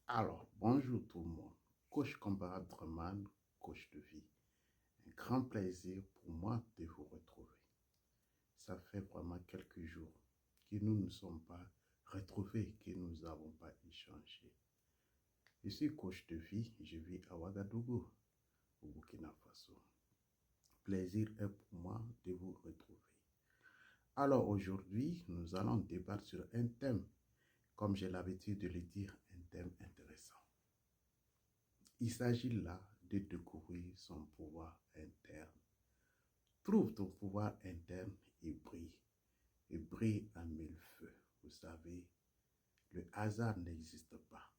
Alors, bonjour tout le monde. Coach Comparable Draman, coach de vie. Un grand plaisir pour moi de vous retrouver. Ça fait vraiment quelques jours que nous ne sommes pas retrouvés, que nous n'avons pas échangé. Je suis coach de vie, je vis à Ouagadougou, au Burkina Faso. Plaisir est pour moi de vous retrouver. Alors aujourd'hui, nous allons débattre sur un thème, comme j'ai l'habitude de le dire, un thème intéressant. Il s'agit là de découvrir son pouvoir interne. Trouve ton pouvoir interne et brille. Et brille à mille feux. Vous savez, le hasard n'existe pas.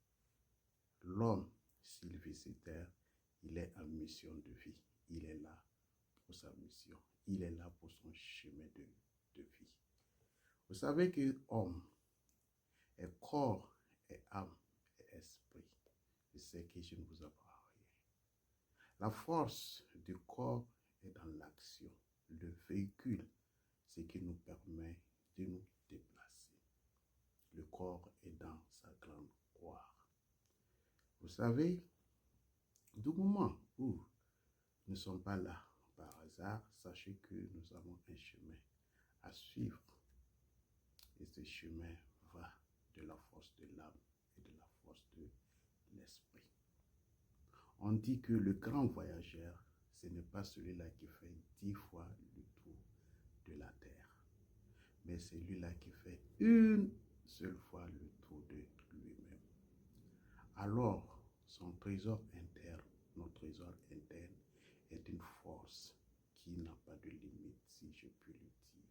L'homme, s'il vit sur terre, il est en mission de vie. Il est là pour sa mission. Il est là pour son chemin de vie. Vous savez que homme est corps, est âme, et esprit. Je sais que je ne vous apprends rien. La force du corps est dans l'action. Le véhicule, ce qui nous permet de nous déplacer. Le corps est dans sa grande gloire. Vous savez, du moment où nous ne sommes pas là par hasard, sachez que nous avons un chemin à suivre. Et ce chemin va de la force de l'âme et de la force de l'esprit. On dit que le grand voyageur, ce n'est pas celui-là qui fait 10 fois le tour de la terre, mais celui-là qui fait une seule fois le tour de lui-même. Alors, son trésor interne, notre trésor interne, est une force qui n'a pas de limite, si je puis le dire.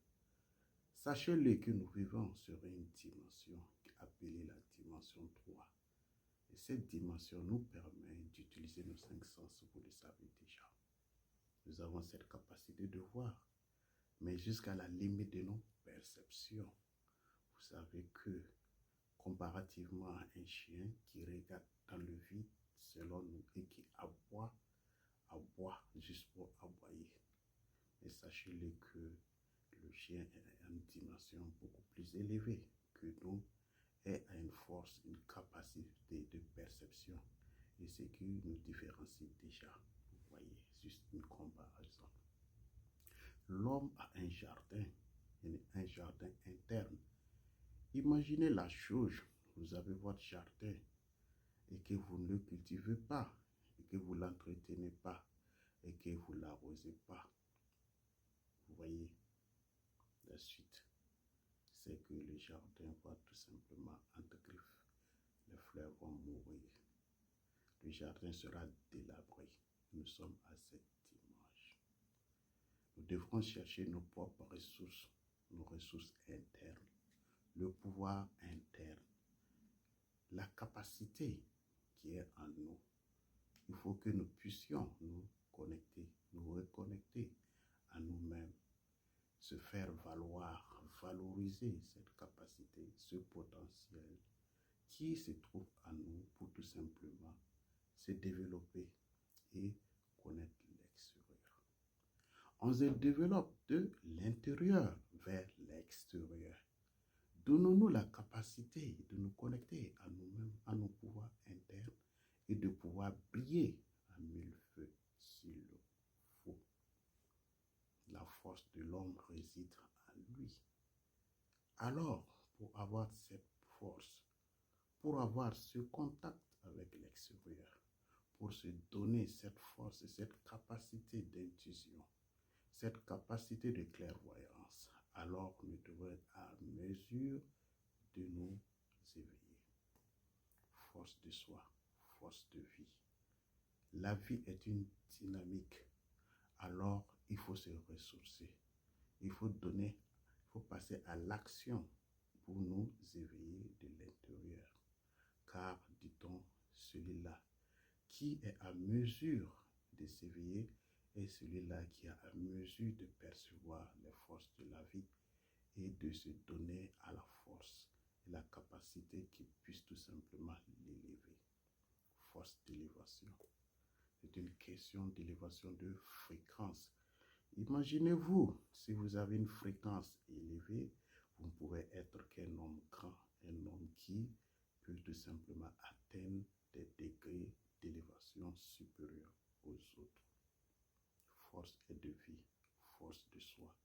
Sachez-le que nous vivons sur une dimension appelée la dimension 3. Et cette dimension nous permet d'utiliser nos 5 sens, vous le savez déjà. Nous avons cette capacité de voir, mais jusqu'à la limite de nos perceptions. Vous savez que, comparativement à un chien qui regarde dans le vide, selon nous, et qui aboie juste pour aboyer. Mais sachez-le que le chien est à une dimension beaucoup plus élevée que nous et a une force, une capacité de perception. Et ce qui nous différencie déjà, vous voyez, juste une comparaison. L'homme a un jardin interne. Imaginez la chose, vous avez votre jardin et que vous ne le cultivez pas, et que vous ne l'entretenez pas, et que vous ne l'arrosez pas. Vous voyez la suite. C'est que le jardin va tout simplement entre griffes. Les fleurs vont mourir. Le jardin sera délabré. Nous sommes à cette image. Nous devrons chercher nos propres ressources, nos ressources internes, le pouvoir interne, la capacité qui est en nous. Il faut que nous puissions nous connecter, nous reconnecter à nous-mêmes, se faire valoir, valoriser cette capacité, ce potentiel qui se trouve en nous pour tout simplement se développer et connaître l'extérieur. On se développe de l'intérieur vers l'extérieur. Donnons-nous la capacité de nous connecter à nous-mêmes, à nos pouvoirs internes et de pouvoir briller à mille feux s'il le faut. La force de l'homme réside en lui. Alors, pour avoir cette force, pour avoir ce contact avec l'extérieur, pour se donner cette force et cette capacité d'intuition, cette capacité de clairvoyance, alors nous devons être à mesure de nous éveiller. Force de soi, force de vie. La vie est une dynamique, alors il faut se ressourcer. Il faut passer à l'action pour nous éveiller de l'intérieur. Car, dit-on, celui-là qui est à mesure de s'éveiller est celui-là qui est à mesure de percevoir les forces de la vie et de se donner à la force et la capacité qui puisse tout simplement l'élever. Force d'élévation. C'est une question d'élévation de fréquence. Imaginez-vous, si vous avez une fréquence élevée, vous ne pouvez être qu'un homme grand, un homme qui peut tout simplement atteindre des degrés d'élévation supérieurs aux autres. Force est de vie, force de soi.